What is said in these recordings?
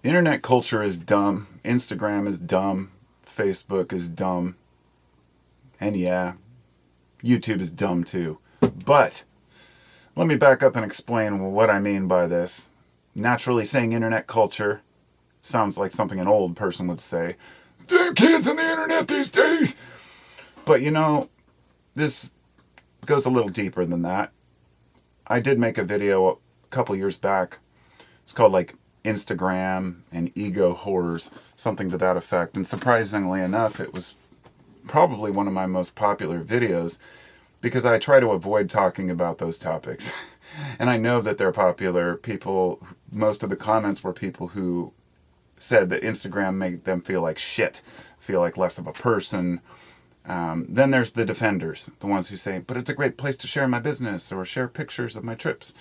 Internet culture is dumb. Instagram is dumb. Facebook is dumb. And yeah, YouTube is dumb too. But let me back up and explain what I mean by this. Naturally, saying internet culture sounds like something an old person would say. Damn kids on the internet these days! But you know, this goes a little deeper than that. I did make a video a couple years back. It's called like Instagram and Ego Horrors, something to that effect. And surprisingly enough, it was probably one of my most popular videos because I try to avoid talking about those topics. And I know that they're popular. Most of the comments were people who said that Instagram made them feel like shit, feel like less of a person. Then there's the defenders, the ones who say, but it's a great place to share my business or share pictures of my trips.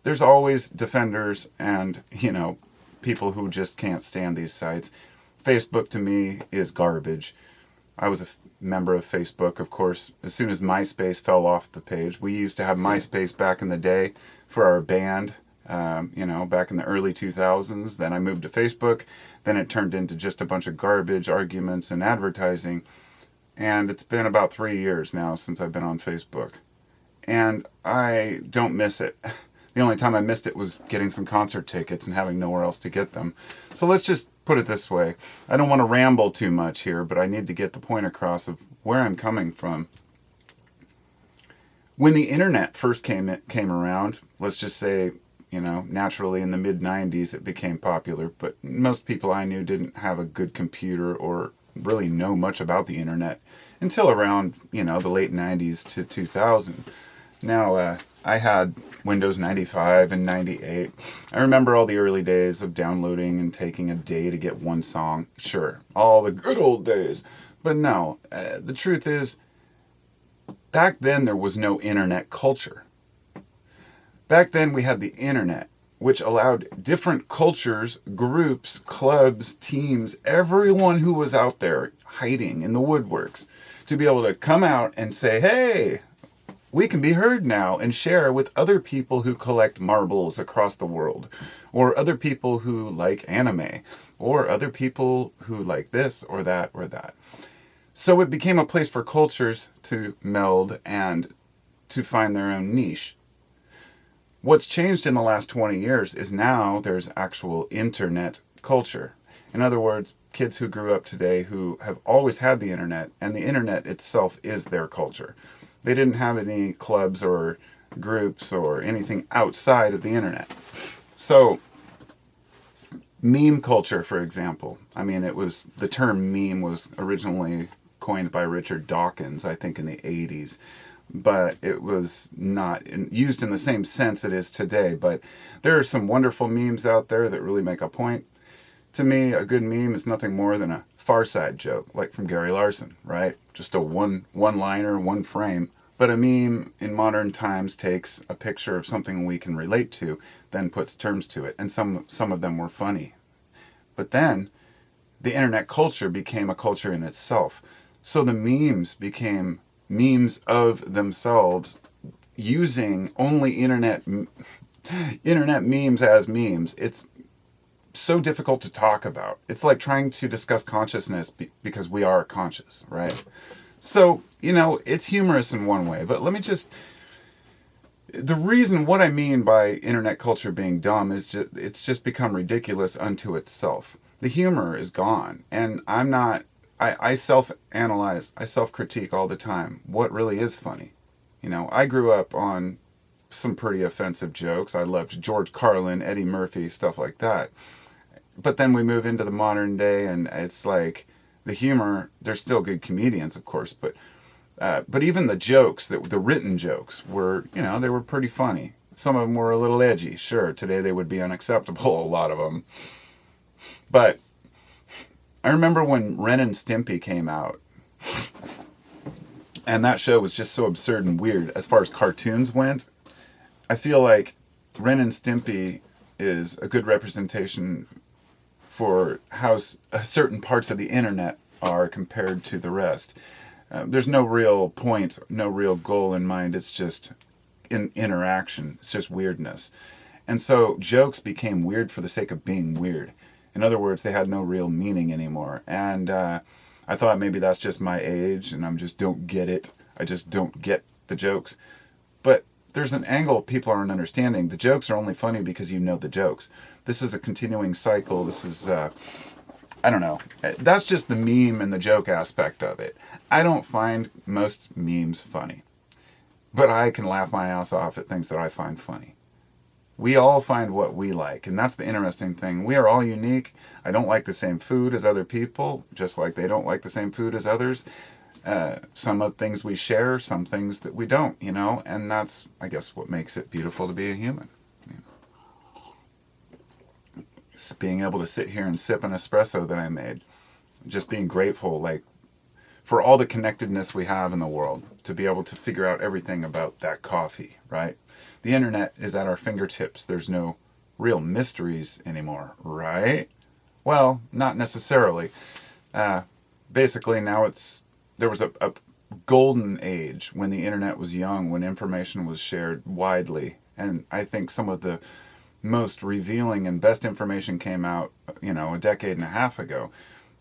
There's always defenders and, people who just can't stand these sites. Facebook to me is garbage. I was a member of Facebook, of course, as soon as MySpace fell off the page. We used to have MySpace back in the day for our band, back in the early 2000s. Then I moved to Facebook. Then it turned into just a bunch of garbage, arguments, and advertising. And it's been about 3 years now since I've been on Facebook. And I don't miss it. The only time I missed it was getting some concert tickets and having nowhere else to get them. So let's just put it this way. I don't want to ramble too much here, but I need to get the point across of where I'm coming from. When the internet first came around, let's just say, naturally in the mid-90s it became popular, but most people I knew didn't have a good computer or really know much about the internet until around, the late 90s to 2000. Now, I had Windows 95 and 98. I remember all the early days of downloading and taking a day to get one song. Sure, all the good old days. But no, the truth is, back then there was no internet culture. Back then we had the internet, which allowed different cultures, groups, clubs, teams, everyone who was out there hiding in the woodworks to be able to come out and say, hey, we can be heard now and share with other people who collect marbles across the world, or other people who like anime, or other people who like this or that or that. So it became a place for cultures to meld and to find their own niche. What's changed in the last 20 years is now there's actual internet culture. In other words, kids who grew up today who have always had the internet, and the internet itself is their culture. They didn't have any clubs or groups or anything outside of the internet. So, meme culture, for example. The term meme was originally coined by Richard Dawkins, I think in the 80s. But it was not used in the same sense it is today. But there are some wonderful memes out there that really make a point. To me, a good meme is nothing more than a Far Side joke, like from Gary Larson, right? Just a one-liner, one frame. But a meme in modern times takes a picture of something we can relate to, then puts terms to it. And some of them were funny. But then, the internet culture became a culture in itself. So the memes became memes of themselves, using only internet memes as memes. It's so difficult to talk about. It's like trying to discuss consciousness because we are conscious, right? So, it's humorous in one way, but the reason what I mean by internet culture being dumb is it's just become ridiculous unto itself. The humor is gone, and I self-analyze, I self-critique all the time. What really is funny? I grew up on some pretty offensive jokes. I loved George Carlin, Eddie Murphy, stuff like that. But then we move into the modern day, and it's like the humor, there's still good comedians, of course, but even the jokes, the written jokes were, they were pretty funny. Some of them were a little edgy. Sure, today they would be unacceptable, a lot of them. But I remember when Ren and Stimpy came out, and that show was just so absurd and weird as far as cartoons went. I feel like Ren and Stimpy is a good representation for how certain parts of the internet are compared to the rest. There's no real point, no real goal in mind. It's just interaction. It's just weirdness. And so jokes became weird for the sake of being weird. In other words, they had no real meaning anymore. And I thought maybe that's just my age and don't get it. I just don't get the jokes. But there's an angle people aren't understanding. The jokes are only funny because you know the jokes. This is a continuing cycle. This is, I don't know. That's just the meme and the joke aspect of it. I don't find most memes funny. But I can laugh my ass off at things that I find funny. We all find what we like, and that's the interesting thing. We are all unique. I don't like the same food as other people, just like they don't like the same food as others. Some of the things we share, some things that we don't, and that's, I guess, what makes it beautiful to be a human. Just being able to sit here and sip an espresso that I made, just being grateful, like, for all the connectedness we have in the world, to be able to figure out everything about that coffee, right? The internet is at our fingertips. There's no real mysteries anymore, right? Well, not necessarily. Basically, now there was a golden age when the internet was young, when information was shared widely. And I think some of the most revealing and best information came out, a decade and a half ago,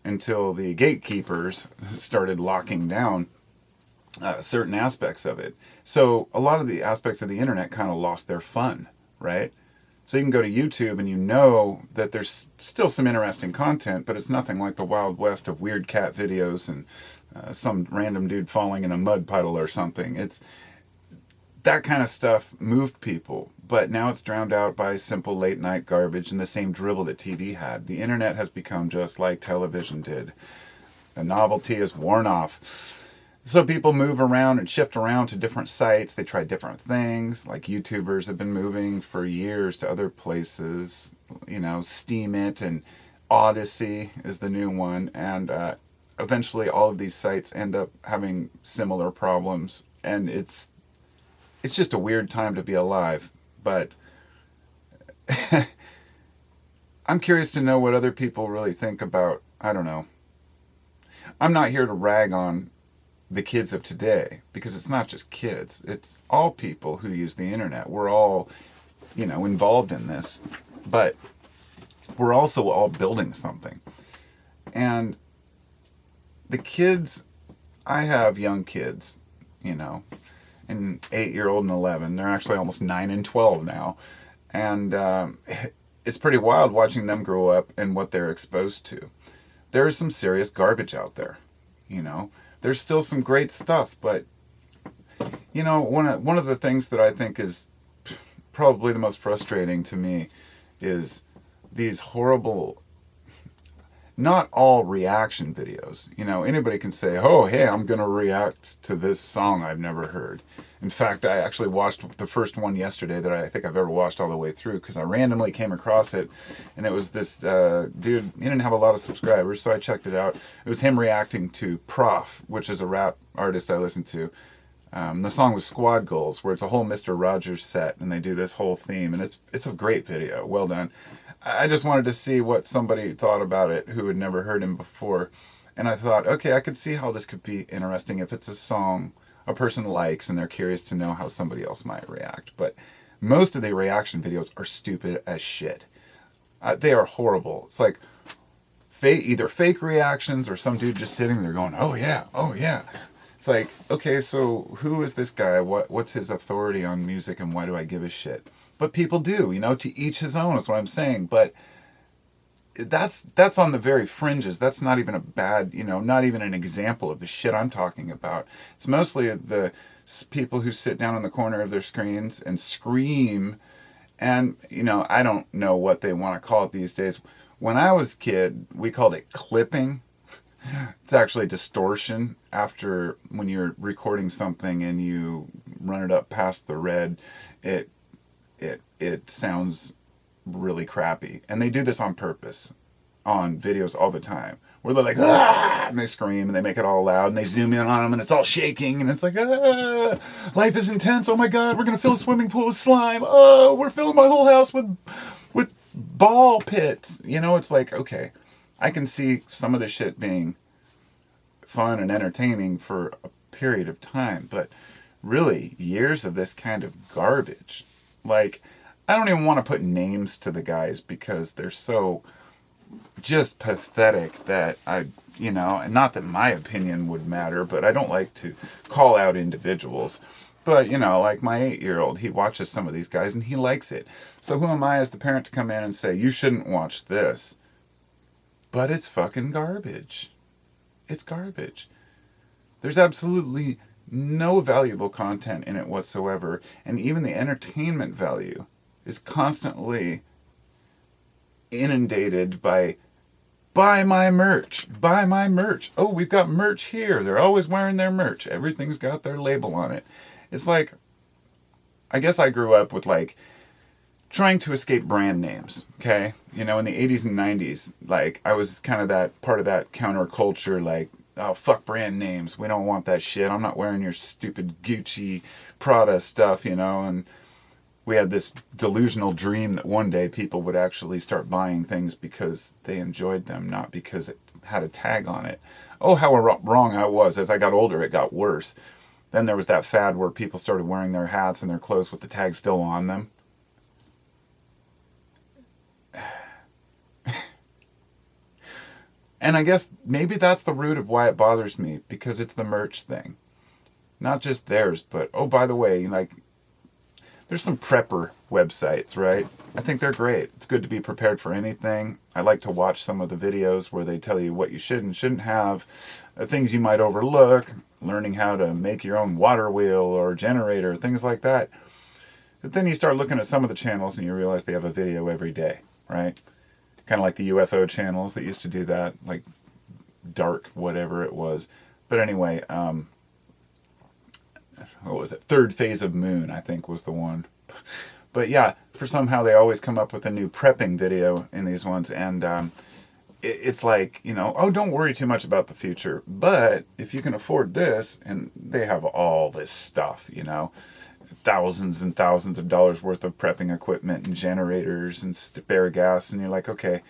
until the gatekeepers started locking down certain aspects of it. So a lot of the aspects of the internet kind of lost their fun, right? So you can go to YouTube and you know that there's still some interesting content, but it's nothing like the Wild West of weird cat videos and some random dude falling in a mud puddle or something. It's that kind of stuff moved people, but now it's drowned out by simple late night garbage and the same drivel that TV had. The internet has become just like television did. The novelty is worn off. So people move around and shift around to different sites. They try different things. Like YouTubers have been moving for years to other places. Steam It and Odyssey is the new one. And eventually all of these sites end up having similar problems. And it's just a weird time to be alive. But I'm curious to know what other people really think about, I don't know. I'm not here to rag on the kids of today, because it's not just kids. It's all people who use the internet. We're all, involved in this. But we're also all building something. And the kids, I have young kids, an 8-year-old and 11. They're actually almost 9 and 12 now. And it's pretty wild watching them grow up and what they're exposed to. There is some serious garbage out there, There's still some great stuff, but, one of the things that I think is probably the most frustrating to me is these horrible, not all reaction videos. Anybody can say, oh, hey, I'm going to react to this song I've never heard. In fact, I actually watched the first one yesterday that I think I've ever watched all the way through, because I randomly came across it, and it was this dude. He didn't have a lot of subscribers, so I checked it out. It was him reacting to Prof, which is a rap artist I listen to. The song was Squad Goals, where it's a whole Mr. Rogers set, and they do this whole theme, and it's a great video. Well done. I just wanted to see what somebody thought about it who had never heard him before. And I thought, okay, I could see how this could be interesting if it's a song a person likes and they're curious to know how somebody else might react. But most of the reaction videos are stupid as shit. They are horrible. It's like either fake reactions or some dude just sitting there going, oh yeah, oh yeah. It's like, okay, so who is this guy? What's his authority on music, and why do I give a shit? But people do, to each his own is what I'm saying. But that's on the very fringes. That's not even a bad, not even an example of the shit I'm talking about. It's mostly the people who sit down in the corner of their screens and scream. And, I don't know what they want to call it these days. When I was a kid, we called it clipping. It's actually distortion after when you're recording something and you run it up past the red, it sounds really crappy. And they do this on purpose on videos all the time, where they're like, ah, and they scream and they make it all loud and they zoom in on them and it's all shaking and it's like, ah, life is intense. Oh my God, we're going to fill a swimming pool with slime. Oh, we're filling my whole house with ball pits. It's like, okay, I can see some of this shit being fun and entertaining for a period of time, but really years of this kind of garbage. Like, I don't even want to put names to the guys because they're so just pathetic that and not that my opinion would matter, but I don't like to call out individuals. But, like my 8-year-old, he watches some of these guys and he likes it. So who am I as the parent to come in and say, you shouldn't watch this? But it's fucking garbage. It's garbage. There's absolutely no valuable content in it whatsoever. And even the entertainment value is constantly inundated by, buy my merch, buy my merch. Oh, we've got merch here. They're always wearing their merch. Everything's got their label on it. It's like, I guess I grew up with like trying to escape brand names, okay? In the 80s and 90s, like I was kind of that part of that counterculture, like, oh, fuck brand names. We don't want that shit. I'm not wearing your stupid Gucci, Prada stuff, and we had this delusional dream that one day people would actually start buying things because they enjoyed them, not because it had a tag on it. Oh, how wrong I was. As I got older, it got worse. Then there was that fad where people started wearing their hats and their clothes with the tag still on them. And I guess maybe that's the root of why it bothers me, because it's the merch thing. Not just theirs, but, oh, by the way, like, there's some prepper websites, right? I think they're great. It's good to be prepared for anything. I like to watch some of the videos where they tell you what you should and shouldn't have, things you might overlook, learning how to make your own water wheel or generator, things like that. But then you start looking at some of the channels and you realize they have a video every day, right? Kind of like the UFO channels that used to do that, like dark, whatever it was. But anyway, what was it? Third Phase of Moon, I think, was the one. But yeah, for somehow they always come up with a new prepping video in these ones, and it's like, oh, don't worry too much about the future, but if you can afford this, and they have all this stuff, thousands and thousands of dollars worth of prepping equipment and generators and spare gas, and you're like, okay,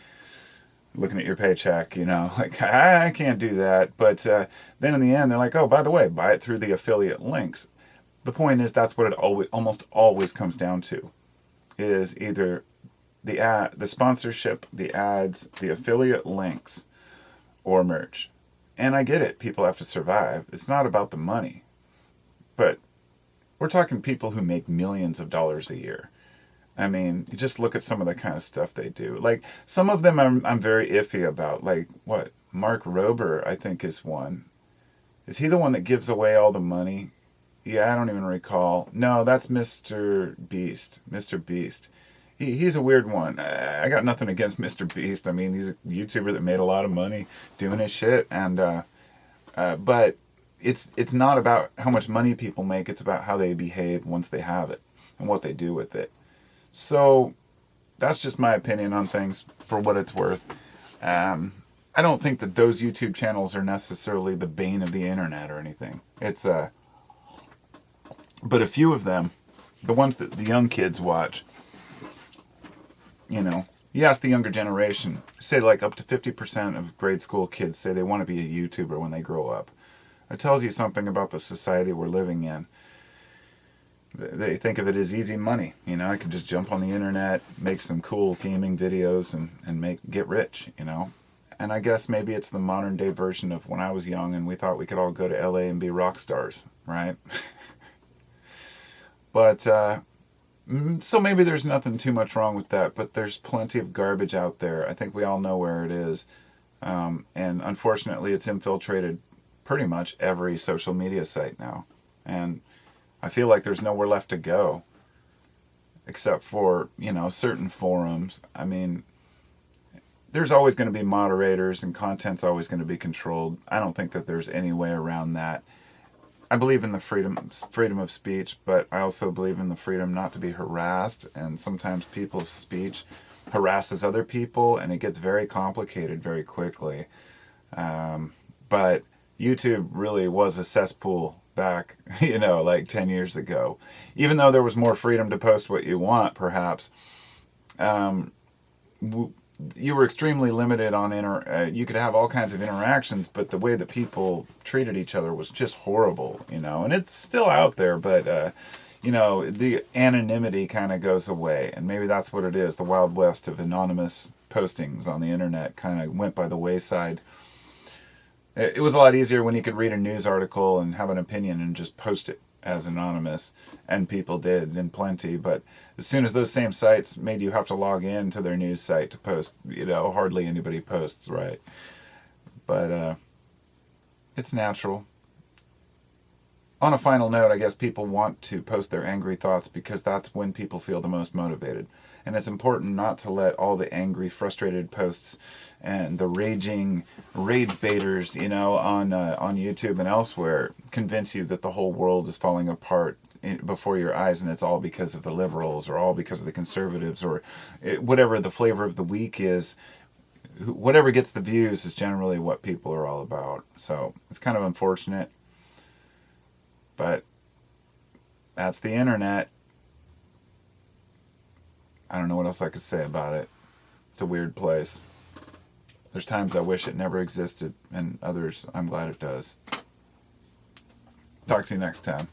looking at your paycheck, like, I can't do that. But then in the end, they're like, oh, by the way, buy it through the affiliate links. The point is, that's what it almost always comes down to, is either the sponsorship, the ads, the affiliate links, or merch. And I get it. People have to survive. It's not about the money. But we're talking people who make millions of dollars a year. I mean, you just look at some of the kind of stuff they do. Like, some of them I'm very iffy about. Like, what? Mark Rober, I think, is one. Is he the one that gives away all the money? Yeah, I don't even recall. No, that's Mr. Beast. Mr. Beast. He's a weird one. I got nothing against Mr. Beast. I mean, he's a YouTuber that made a lot of money doing his shit. And but it's not about how much money people make. It's about how they behave once they have it and what they do with it. So that's just my opinion on things, for what it's worth. I don't think that those YouTube channels are necessarily the bane of the internet or anything. It's but a few of them, the ones that the young kids watch, you ask the younger generation, say like up to 50% of grade school kids say they want to be a YouTuber when they grow up. It tells you something about the society we're living in. They think of it as easy money. I could just jump on the internet, make some cool gaming videos, and get rich, And I guess maybe it's the modern day version of when I was young and we thought we could all go to LA and be rock stars, right? But, so maybe there's nothing too much wrong with that, but there's plenty of garbage out there. I think we all know where it is. And unfortunately, it's infiltrated pretty much every social media site now. And I feel like there's nowhere left to go, except for, certain forums. I mean, there's always going to be moderators and content's always going to be controlled. I don't think that there's any way around that. I believe in the freedom of speech, but I also believe in the freedom not to be harassed, and sometimes people's speech harasses other people, and it gets very complicated very quickly. But YouTube really was a cesspool back, like 10 years ago. Even though there was more freedom to post what you want, perhaps, you were extremely limited on you could have all kinds of interactions, but the way that people treated each other was just horrible, and it's still out there, but the anonymity kind of goes away. And maybe that's what it is. The Wild West of anonymous postings on the internet kind of went by the wayside. It was a lot easier when you could read a news article and have an opinion and just post it as anonymous, and people did in plenty. But as soon as those same sites made you have to log in to their news site to post, hardly anybody posts, right? But it's natural. On a final note, I guess people want to post their angry thoughts because that's when people feel the most motivated. And it's important not to let all the angry, frustrated posts and the raging rage baiters, on YouTube and elsewhere convince you that the whole world is falling apart before your eyes, and it's all because of the liberals or all because of the conservatives or whatever the flavor of the week is. Whatever gets the views is generally what people are all about. So it's kind of unfortunate, but that's the internet. I don't know what else I could say about it. It's a weird place. There's times I wish it never existed, and others I'm glad it does. Talk to you next time.